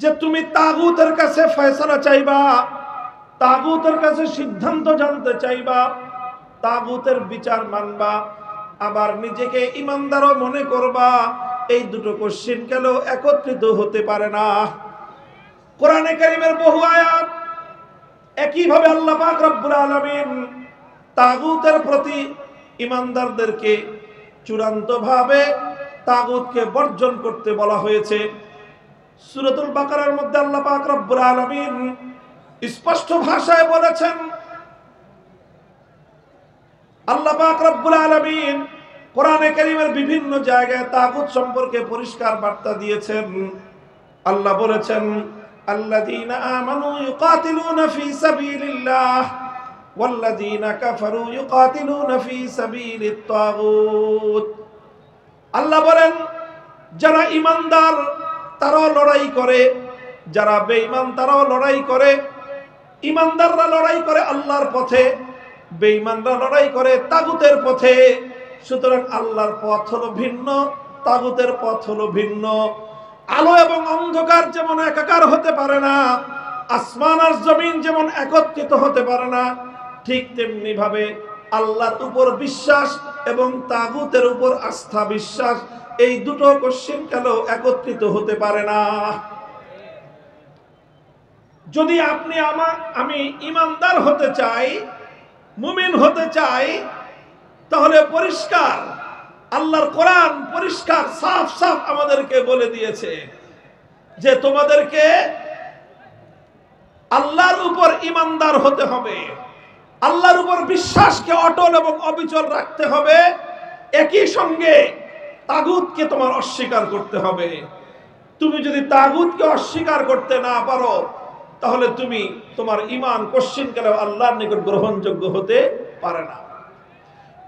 যে তুমি তাগুতের কাছে ফয়সালা চাইবা, তাগুতের কাছে সিদ্ধান্ত জানতে চাইবা, তাগুতের বিচার মানবা, আবার নিজেকে ইমানদারও মনে করবা, এই দুটো কোশ্চেন কেন একত্রিত হতে পারে না? কোরআনে কারীমের বহু আয়াত একইভাবে আল্লাহ পাক রব্বুল আলামিন তাগুতের প্রতি ইমানদারদেরকে চূড়ান্তভাবে তাগুতকে বর্জন করতে বলা হয়েছে। সূরাতুল বাকারার মধ্যে আল্লাহ পাক রব্বুল আলামিন স্পষ্ট ভাষায় বলেছেন, আল্লাহ পাক রব্বুল আলামিন কোরআনে কারীমের বিভিন্ন জায়গায় তাগুত সম্পর্কে পরিষ্কার বার্তা দিয়েছেন। আল্লাহ বলেছেন, আল্লাযীনা আমানু ইউকাতিলুনা ফী সাবিলিল্লাহ ওয়াল্লাযীনা কাফারু ইউকাতিলুনা ফী সাবিলিত তাগুত। আল্লাহ বলেন, যারা ঈমানদার তারাও লড়াই করে, যারা বেঈমান তারাও লড়াই করে। ঈমানদাররা লড়াই করে আল্লাহর পথে, বেঈমানরা লড়াই করে তাগুতের পথে। সুতরাং আল্লাহর পথ হলো ভিন্ন, তাগুতের পথ হলো ভিন্ন। আলো এবং অন্ধকার যেমন একাকার হতে পারে না, আসমান আর জমিন যেমন একত্রিত হতে পারে না, ঠিক তেমনি ভাবে আল্লাহর উপর বিশ্বাস এবং তাগুতের উপর আস্থা বিশ্বাস, এই দুটো কোশ্চেন কেন একত্রিত হতে পারে না? যদি আপনি আমি ইমানদার হতে চাই, মুমিন হতে চাই, তাহলে পরিষ্কার আল্লাহর কোরআন পরিষ্কার সাফ সাফ আমাদেরকে বলে দিয়েছে যে তোমাদেরকে আল্লাহর উপর ইমানদার হতে হবে, আল্লাহর উপর বিশ্বাসকে অটল এবং অবিচল রাখতে হবে। একই সঙ্গে তাগুতকে তোমার অস্বীকার করতে হবে। তুমি যদি তাগুতকে অস্বীকার করতে না পারো, তাহলে তুমি তোমার ঈমান কোশ্চিনকালে আল্লাহর নিকট গ্রহণযোগ্য হতে পারে না।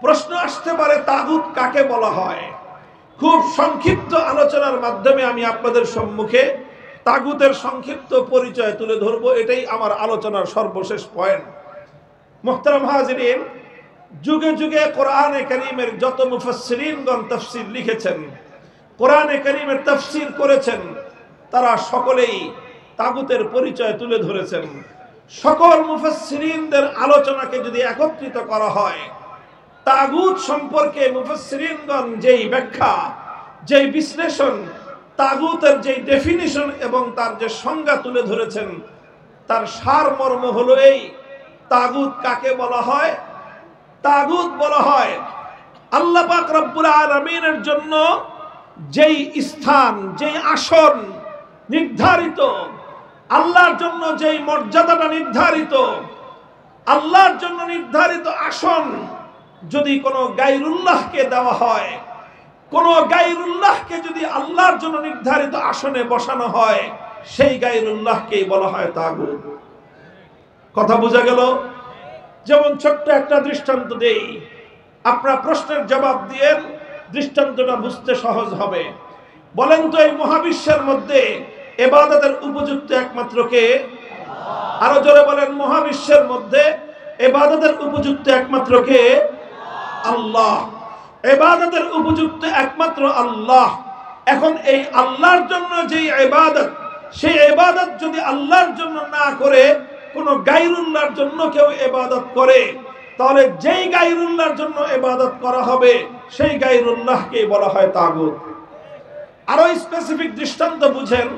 প্রশ্ন আসতে পারে, তাগুত কাকে বলা হয়? খুব সংক্ষিপ্ত আলোচনার মাধ্যমে আমি আপনাদের সম্মুখে তাগুতের সংক্ষিপ্ত পরিচয় তুলে ধরবো। এটাই আমার আলোচনার সর্বশেষ পয়েন্ট। মুহতারাম হাজিরিন, যুগে যুগে কোরআনে কারীমের যত মুফাসসিরিনগণ তাফসীর লিখেছেন, কোরআনে কারীমের তাফসীর করেছেন, তারা সকলেই তাগুতের পরিচয় তুলে ধরেছেন। সকল মুফাসসিরিনদের আলোচনাকে যদি একত্রিত করা হয়, তাগুত সম্পর্কে মুফাসসিরিনগণ যেই ব্যাখ্যা, যেই বিশ্লেষণ, তাগুতের যেই ডেফিনিশন এবং তার যে সংজ্ঞা তুলে ধরেছেন, তার সারমর্ম হলো এই: তাগুত কাকে বলা হয়? তাগুত বলা হয় আল্লাহ পাক রব্বুল আলামিনের জন্য যেই স্থান, যেই আসন নির্ধারিত, আল্লাহর জন্য যেই মর্যাদাটা নির্ধারিত, আল্লাহর জন্য নির্ধারিত আসন যদি কোনো গায়রুল্লাহকে দেওয়া হয়, কোনো গায়রুল্লাহকে যদি আল্লাহর জন্য নির্ধারিত আসনে বসানো হয়, সেই গায়রুল্লাহকেই বলা হয় তাগুত। কথা বোঝা গেল? যেমন ছোট্ট একটা দৃষ্টান্ত দেই, আপনার প্রশ্নের জবাব দিয়ে দৃষ্টান্তটা বুঝতে সহজ হবে। বলেন তো, এই মহাবিশ্বের মধ্যে ইবাদতের উপযুক্ত একমাত্র কে? আরো জোরে বলেন, মহাবিশ্বের মধ্যে ইবাদতের উপযুক্ত একমাত্র কে? আল্লাহ। ইবাদতের উপযুক্ত একমাত্র আল্লাহ। এখন এই আল্লাহর জন্য যেই ইবাদত, সেই ইবাদত যদি আল্লাহর জন্য না করে কোন গায়রুল্লাহর জন্য কেউ ইবাদত করে, তাহলে যেই গায়রুল্লাহর জন্য ইবাদত করা হবে সেই গায়রুল্লাহকে বলা হয় তাগুত। আরো স্পেসিফিক দৃষ্টান্ত বুঝেন।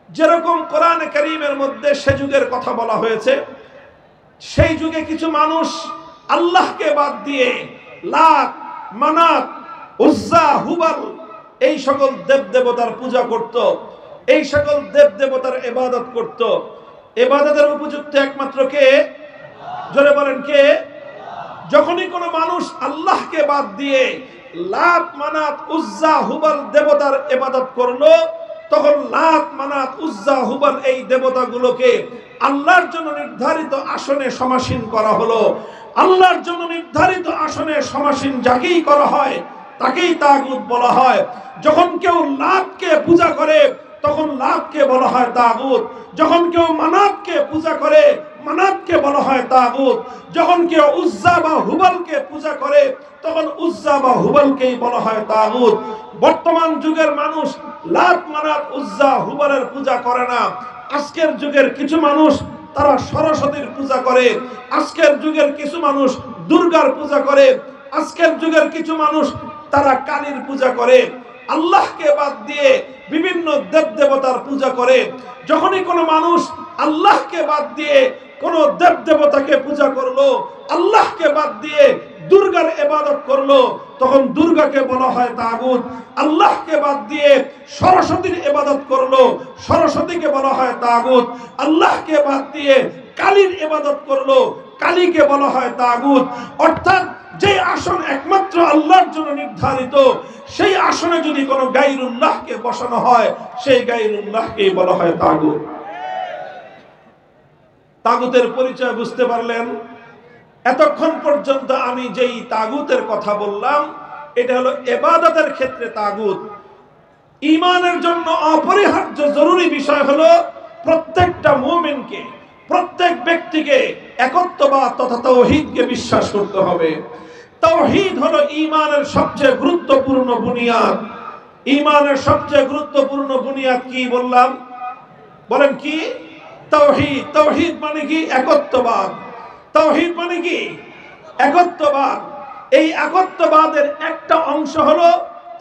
যেরকম কোরআনে কারীমের মধ্যে সে যুগের কথা বলা হয়েছে, সেই যুগে কিছু মানুষ আল্লাহকে বাদ দিয়ে লাত, মানাত, উজ্জা, হুবাল এই সকল দেবদেবতার পূজা করত, এই সকল দেবদেবতার ইবাদত করত। ইবাদতের উপযুক্ত একমাত্র কে? জোরে বলেন, কে? যখনই কোনো মানুষ আল্লাহকে বাদ দিয়ে লাত, মানাত, উজ্জা, হুবাল দেবতার ইবাদত করলো, তখন লাত, মানাত, উজ্জা, হুবাল এই দেবতাগুলোকে আল্লাহর জন্য নির্ধারিত আসনে সমাসীন করা হলো। আল্লাহর জন্য নির্ধারিত আসনে সমাসীন যাকেই করা হয় তাকেই তাগুত বলা হয়। যখন কেউ লাতকে পূজা করে তখন লাতকে বলা হয় তাগুত। যখন কেউ মানাতকে পূজা করে মানাতকে বলা হয় তাগুত। যখন কেউ উজ্জা বা হুবলকে পূজা করে তখন উজ্জা বা হুবলকেই বলা হয় তাগুত। বর্তমান যুগের মানুষ লাত, মানাত, উজ্জা, হুবলের পূজা করে না। আজকের যুগের কিছু মানুষ তারা সরস্বতীর পূজা করে, আজকের যুগের কিছু মানুষ দুর্গার পূজা করে, আজকের যুগের কিছু মানুষ তারা কালীর পূজা করে। আল্লাহকে বাদ দিয়ে বিভিন্ন দেব দেবতার পূজা করে। যখনই কোনো মানুষ আল্লাহকে বাদ দিয়ে কোন দেব দেবতাকে পূজা করলো, আল্লাহকে বাদ দিয়ে দুর্গার ইবাদত করলো, তখন দুর্গাকে বলা হয় তাগুত। আল্লাহকে বাদ দিয়ে সরস্বতীর ইবাদত করলো, সরস্বতীকে বলা হয় তাগুত। আল্লাহকে বাদ দিয়ে কালীর ইবাদত করলো, কালীকে বলা হয় তাগুত। অর্থাৎ যে আসন একমাত্র আল্লাহর জন্য নির্ধারিত, সেই আসনে যদি কোনো গায়রুল্লাহকে বসানো হয়, সেই গায়রুল্লাহকেই বলা হয় তাগুত। তাগুতের পরিচয় বুঝতে পারলেন? এতক্ষণ পর্যন্ত আমি যেই তাগুতের কথা বললাম, এটা হলো ইবাদতের ক্ষেত্রে তাগুত। ঈমানের জন্য অপরিহার্য জরুরি বিষয় হলো প্রত্যেকটা মুমিনকে, প্রত্যেক ব্যক্তিকে একত্ববাদ তথা তাওহীদকে বিশ্বাস করতে হবে। তাওহীদ হলো ঈমানের সবচেয়ে গুরুত্বপূর্ণ বুনিয়াদ। ঈমানের সবচেয়ে গুরুত্বপূর্ণ বুনিয়াদ কি বললাম? বলেন কি? তাওহীদ। তাওহীদ মানে কি? একত্ববাদ। তাওহীদ মানে কি? একত্ববাদ। এই একত্ববাদের একটা অংশ হলো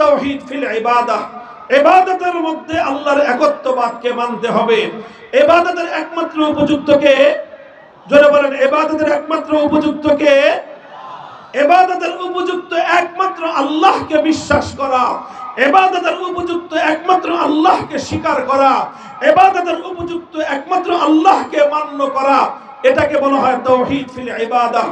তাওহীদ ফিল ইবাদাহ। ইবাদতের মধ্যে আল্লাহর একত্ববাদকে মানতে হবে। ইবাদতের একমাত্র উপযুক্ত কে? জোরে বলেন, ইবাদতের একমাত্র উপযুক্ত কে? ইবাদতের উপযুক্ত একমাত্র আল্লাহকে বিশ্বাস করা, ইবাদতের উপযুক্ত একমাত্র আল্লাহকে স্বীকার করা, ইবাদতের উপযুক্ত একমাত্র আল্লাহকে মান্য করা, এটাকে বলা হয় তাওহীদ ফিল ইবাদাহ।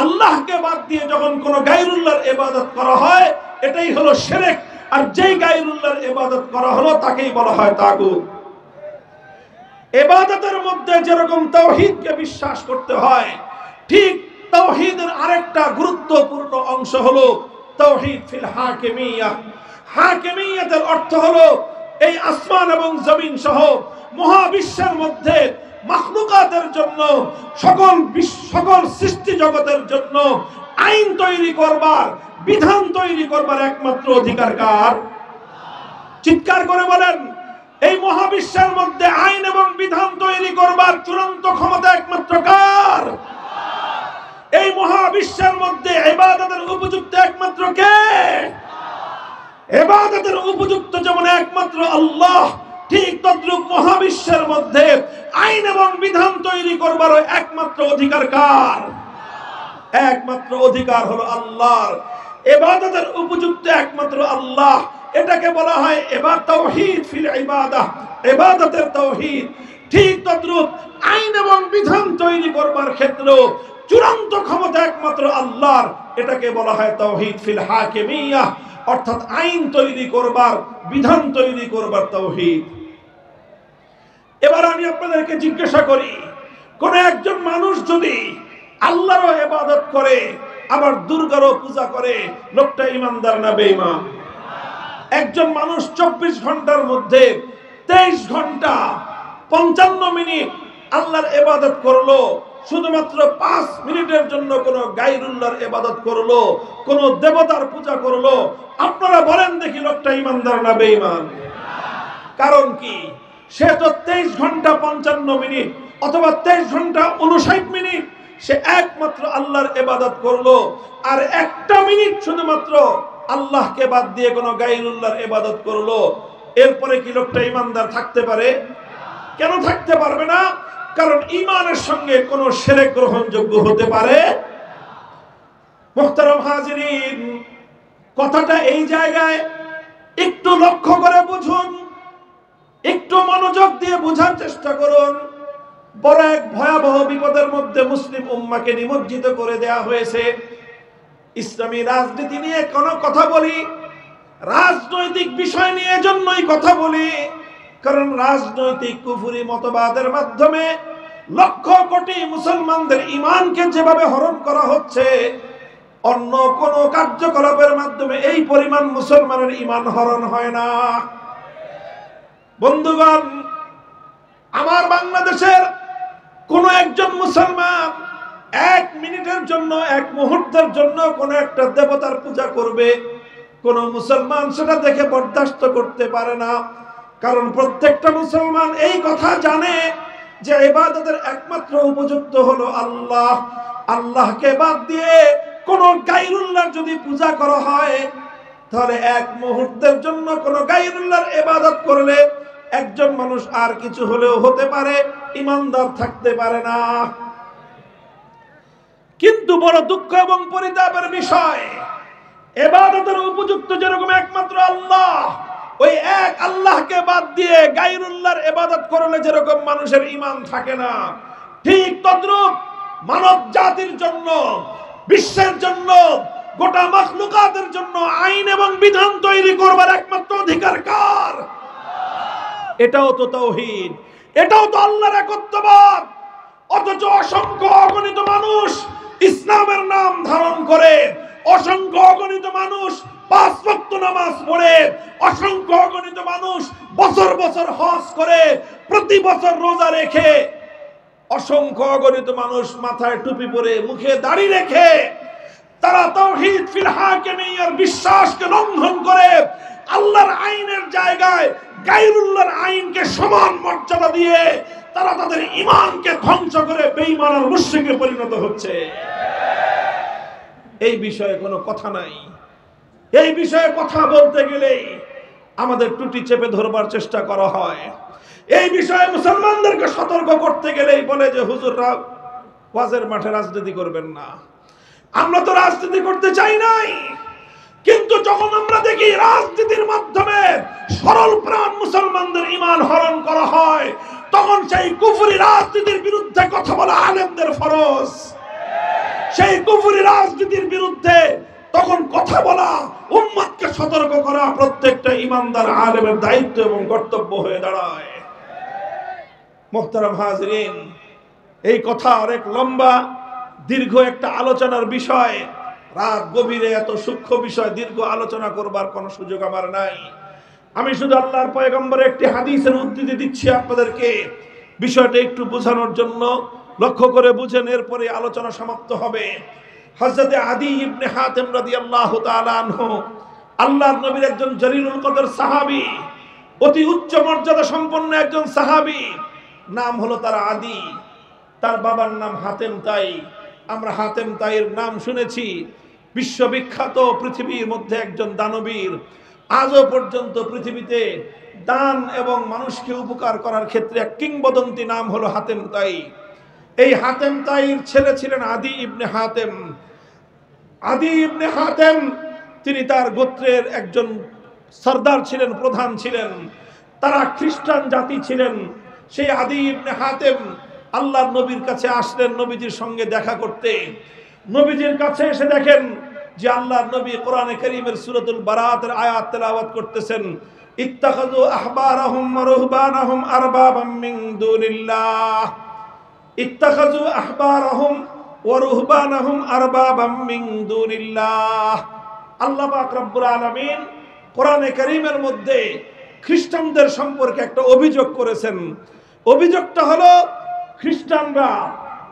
আল্লাহকে বাদ দিয়ে যখন কোনো গায়রুল্লাহর ইবাদত করা হয়, এটাই হলো শিরক। আর যেই গায়রুল্লাহর ইবাদত করা হলো তাকেই বলা হয় তাগুত। ইবাদতের মধ্যে যেরকম তাওহীদকে বিশ্বাস করতে হয়, ঠিক তাওহীদের আরেকটা গুরুত্বপূর্ণ অংশ হলো তাওহীদ ফিল হাকিমিয়াহ। হাকিমিয়াতের অর্থ হলো এই আসমান এবং জমিন সহ মহাবিশ্বের মধ্যে মাখলুকাতের জন্য, সকল সৃষ্টি জগতের জন্য আইন তৈরি করবার, বিধান তৈরি করবার একমাত্র অধিকার কার? চিৎকার করে বলেন, এই মহাবিশ্বের মধ্যে আইন এবং বিধান তৈরি করবার চূড়ান্ত ক্ষমতা একমাত্র কার? এই মহাবিশ্বের মধ্যে ইবাদতের উপযুক্ত একমাত্র কে? ইবাদতের উপযুক্ত যেমন একমাত্র আল্লাহ, ঠিক তদ্রূপ মহাবিশ্বের মধ্যে আইন এবং বিধান তৈরি করবার একমাত্র অধিকার কার? একমাত্র অধিকার হলো আল্লাহর। ইবাদতের উপযুক্ত একমাত্র আল্লাহ, এটাকে বলা হয় তাওহীদ ফিল ইবাদাহ, ইবাদতের তাওহীদ। ঠিক তদ্রূপ আইন এবং বিধান তৈরি করবার ক্ষেত্রে চূড়ান্ত ক্ষমতা একমাত্র আল্লাহর, এটাকে বলা হয় তাওহীদ ফিল হাকিমিয়াহ, অর্থাৎ আইন তৈরি করবার, বিধান তৈরি করবার তাওহীদ। এবার আমি আপনাদেরকে জিজ্ঞাসা করি, কোন একজন মানুষ যদি আল্লাহরও ইবাদত করে আবার দুর্গারও পূজা করে, লোকটা ঈমানদার না বেঈমান? একজন মানুষ 24 ঘন্টার মধ্যে 23 ঘন্টা 55 মিনিট আল্লাহর ইবাদত করলো, শুধুমাত্র 5 মিনিটের জন্য কোন গায়রুল্লাহর ইবাদত করলো, কোন দেবতার পূজা করলো, আপনারা বলেন দেখি লোকটা ঈমানদার না বেঈমান? কারণ কি? সে তো 23 ঘন্টা 55 মিনিট অথবা 23 ঘন্টা 59 মিনিট সে একমাত্র আল্লাহর ইবাদত করলো, আর একটা মিনিট শুধুমাত্র আল্লাহকে বাদ দিয়ে কোনো গায়রুল্লাহর ইবাদত করলো। এরপরে কি লোকটা ঈমানদার থাকতে পারে? কেন থাকতে পারবে না? কারণ ঈমানের সঙ্গে কোনো শিরক গ্রহণযোগ্য হতে পারে। মুহতারাম হাজিরিন, কথাটা এই জায়গায় একটু লক্ষ্য করে বুঝুন, একটু মনোযোগ দিয়ে বোঝার চেষ্টা করুন। বড় এক ভয়াবহ বিপদের মধ্যে মুসলিম উম্মাহকে নিমজ্জিত করে দেয়া হয়েছে। ইসলামী রাজনীতি নিয়ে কোনো কথা বলি, রাজনৈতিক বিষয় নিয়ে এজন্যই কথা বলি কারণ রাজনৈতিক কুফরি মতবাদের মাধ্যমে লক্ষ কোটি মুসলমানদের ঈমানকে যেভাবে হরণ করা হচ্ছে, অন্য কোন কার্যকলাপের মাধ্যমে এই পরিমাণ মুসলমানের ঈমান হরণ হয় না। বন্ধুগণ, আমার বাংলাদেশের কোন একজন মুসলমান এক মিনিটের জন্য, এক মুহূর্তের জন্য কোন একটা দেবতার পূজা করবে, কোন মুসলমান সেটা দেখে বরদাস্ত করতে পারে না। কারণ প্রত্যেকটা মুসলমান এই কথা জানে যে ইবাদতের একমাত্র উপযুক্ত হলো আল্লাহ। আল্লাহকে বাদ দিয়ে কোন গায়রুল্লাহর যদি পূজা করা হয়, তাহলে এক মুহূর্তের জন্য কোন গায়রুল্লাহর ইবাদত করলে একজন মানুষ আর কিছু হলেও হতে পারে, ঈমানদার থাকতে পারে না। কিন্তু বড় দুঃখ এবং পরিতাপের বিষয়, ইবাদতের উপযুক্ত যেরকম একমাত্র আল্লাহ, ওই এক আল্লাহকে বাদ দিয়ে গায়রুল্লাহর ইবাদত করলে যেরকম মানুষের ঈমান থাকে না, ঠিক তদ্রূপ মানব জাতির জন্য, বিশ্বের জন্য, গোটা মাখলুকাতের জন্য আইন এবং বিধান তৈরি করবার একমাত্র অধিকার কার? এটাও তো তাওহীদ, এটাও তো আল্লাহর একত্ববাদ। অথচ অসংখ্য অগণিত মানুষ ইসলামের নাম ধারণ করে, অসংখ্য অগণিত মানুষ 5 ওয়াক্ত নামাজ পড়ে, অসংখ্য অগণিত মানুষ বছর বছর হজ করে, প্রতি বছর রোজা রেখে, অসংখ্য অগণিত মানুষ মাথায় টুপি পরে, মুখে দাড়ি রেখে, তারা তাওহীদ ফিল হাকিমিয়্যার বিশ্বাসকে লঙ্ঘন করে আল্লাহর আইনের জায়গায় গায়রুল্লাহর আইনকে সমান মর্যাদা দিয়ে তারা তাদের ঈমানকে ধ্বংস করে বেঈমান আর মুশরিকে পরিণত হচ্ছে। এই বিষয়ে কোনো কথা নাই। এই বিষয়ে কথা বলতে গেলেই আমাদের টুটি চেপে ধরবার চেষ্টা করা হয়। এই বিষয়ে মুসলমানদেরকে সতর্ক করতে গেলেই বলে যে হুজুররা ওয়াজের মাঠে রাজনীতি করবেন না। আমরা তো রাজনীতি করতে চাই নাই, কিন্তু যখন আমরা দেখি রাজনীতির মাধ্যমে সরল প্রাণ মুসলমানদের ঈমান হরণ করা হয়, তখন সেই কুফরি রাজনীতির বিরুদ্ধে কথা বলা আলেমদের ফরজ। সেই কুফরি রাজনীতির বিরুদ্ধে তখন কথা বলা, উম্মতকে সতর্ক করা প্রত্যেকটা ঈমানদার আলেমের দায়িত্ব এবং কর্তব্য হয়ে দাঁড়ায়। মুহতারাম হাজিরিন, এই কথা অনেক লম্বা দীর্ঘ একটা আলোচনার বিষয়। রাত গভীরে এত সূক্ষ্ম বিষয় দীর্ঘ আলোচনা করবার কোনো সুযোগ আমার নাই। আমি শুধু আল্লাহর পয়গম্বরের একটি হাদিসের উদ্ধৃতি দিচ্ছি আপনাদেরকে, বিষয়টা একটু বোঝানোর জন্য। লক্ষ্য করে বুঝেন, এরপরে আলোচনা সমাপ্ত হবে। হযরতে আদী ইবনে হাতেম রাদিয়াল্লাহু তাআলা আনহু আল্লাহর নবীর একজন জলিলুল কদর সাহাবী, অতি উচ্চ মর্যাদা সম্পন্ন একজন সাহাবী। নাম হলো তার আদী, তার বাবার নাম হাতেম তাই। আমরা হাতেম তাইয়ের নাম শুনেছি, বিশ্ববিখ্যাত, পৃথিবীর মধ্যে একজন দানবীর। আজও পর্যন্ত পৃথিবীতে দান এবং মানুষকে উপকার করার ক্ষেত্রে এক কিংবদন্তি নাম হলো হাতেম তাই। এই হাতেম তাইর ছেলে ছিলেন আদী ইবনে হাতেম। আদী ইবনে হাতেম তিনি তার গোত্রের একজন সর্দার ছিলেন, প্রধান ছিলেন। তারা খ্রিস্টান জাতি ছিলেন। সেই আদী ইবনে হাতেম আল্লাহর নবীর কাছে আসলেন নবীজির সঙ্গে দেখা করতে। নবীজির কাছে এসে দেখেন যে আল্লাহর নবী কোরআনে কারীমের সূরাতুল বারাতের আয়াত তেলাওয়াত করতেছেন। ইত্তাখাযু আহবারাহুম ওয়া রুহবানাহুম আরবাবাম মিন দুনিল্লাহ। ইত্তাখাযু আহবারাহুম ওয়া রুহবানাহুম আরবাবাম মিন দুনিল্লাহ। আল্লাহ পাক রব্বুল আলামিন কোরআনে কারীমের মধ্যে খ্রিস্টানদের সম্পর্কে একটা অভিযোগ করেছেন। অভিযোগটা হলো, খ্রিস্টানরা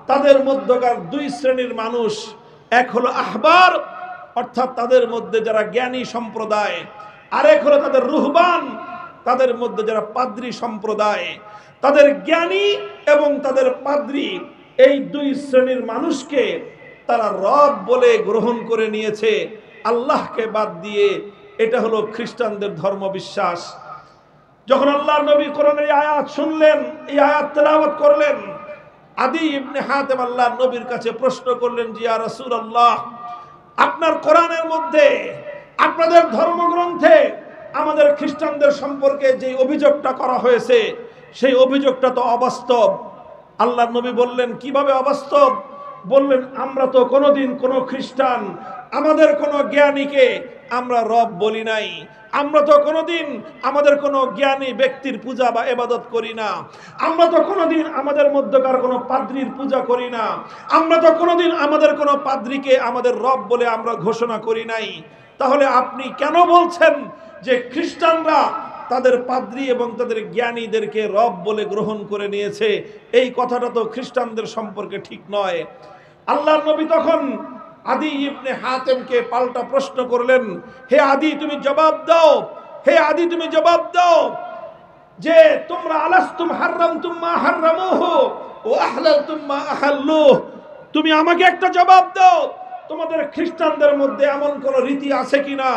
তাদের মধ্যকার 2 শ্রেণীর মানুষ। এক হলো আহবার, অর্থাৎ তাদের মধ্যে যারা জ্ঞানী সম্প্রদায়, আরেক হলো তাদের রুহবান, তাদের মধ্যে যারা পাদ্রী সম্প্রদায়। তাদের জ্ঞানী এবং তাদের পাদ্রী, এই 2 শ্রেণীর মানুষকে তারা রব বলে গ্রহণ করে নিয়েছে, আল্লাহকে বাদ দিয়ে। এটা হলো খ্রিস্টানদের ধর্মবিশ্বাস। যখন আল্লাহর নবী কোরআনের আয়াত শুনলেন, এই আয়াত তেলাওয়াত করলেন, আদী ইবনে হাতেম আল্লাহর নবীর কাছে প্রশ্ন করলেন, যে ইয়া রাসূলুল্লাহ, আপনার কোরআনের মধ্যে, আপনাদের ধর্মগ্রন্থে আমাদের খ্রিস্টানদের সম্পর্কে যে অভিযোগটা করা হয়েছে, সেই অভিযোগটা তো অবাস্তব। আল্লাহর নবী বললেন, কিভাবে অবাস্তব? বললেন, আমরা তো কোনোদিন কোনো খ্রিস্টান, আমাদের কোনো জ্ঞানীকে আমরা রব বলি নাই। আমরা তো কোনোদিন আমাদের কোনো জ্ঞানী ব্যক্তির পূজা বা ইবাদত করি না। আমরা তো কোনোদিন আমাদের মধ্যকার কোনো পাদ্রীর পূজা করি না। আমরা তো কোনোদিন আমাদের কোনো পাদ্রীকে আমাদের রব বলে আমরা ঘোষণা করি নাই। তাহলে আপনি কেন বলছেন যে খ্রিস্টানরা তাদের পাদ্রী এবং তাদের জ্ঞানীদেরকে রব বলে গ্রহণ করে নিয়েছে। এই কথাটা তো খ্রিস্টানদের সম্পর্কে ঠিক নয়। আল্লাহর নবী তখন আদি ইবনে হাতেমকে পাল্টা প্রশ্ন করলেন, হে আদি তুমি জবাব দাও, হে আদি তুমি জবাব দাও যে তোমরা আলাস্তুম হারামতুম মা হারামুহু ওয়া আহলালতুম মা আহাল্লুহু, তুমি আমাকে একটা জবাব দাও, তোমাদের খ্রিস্টানদের মধ্যে এমন কোন রীতি আছে কিনা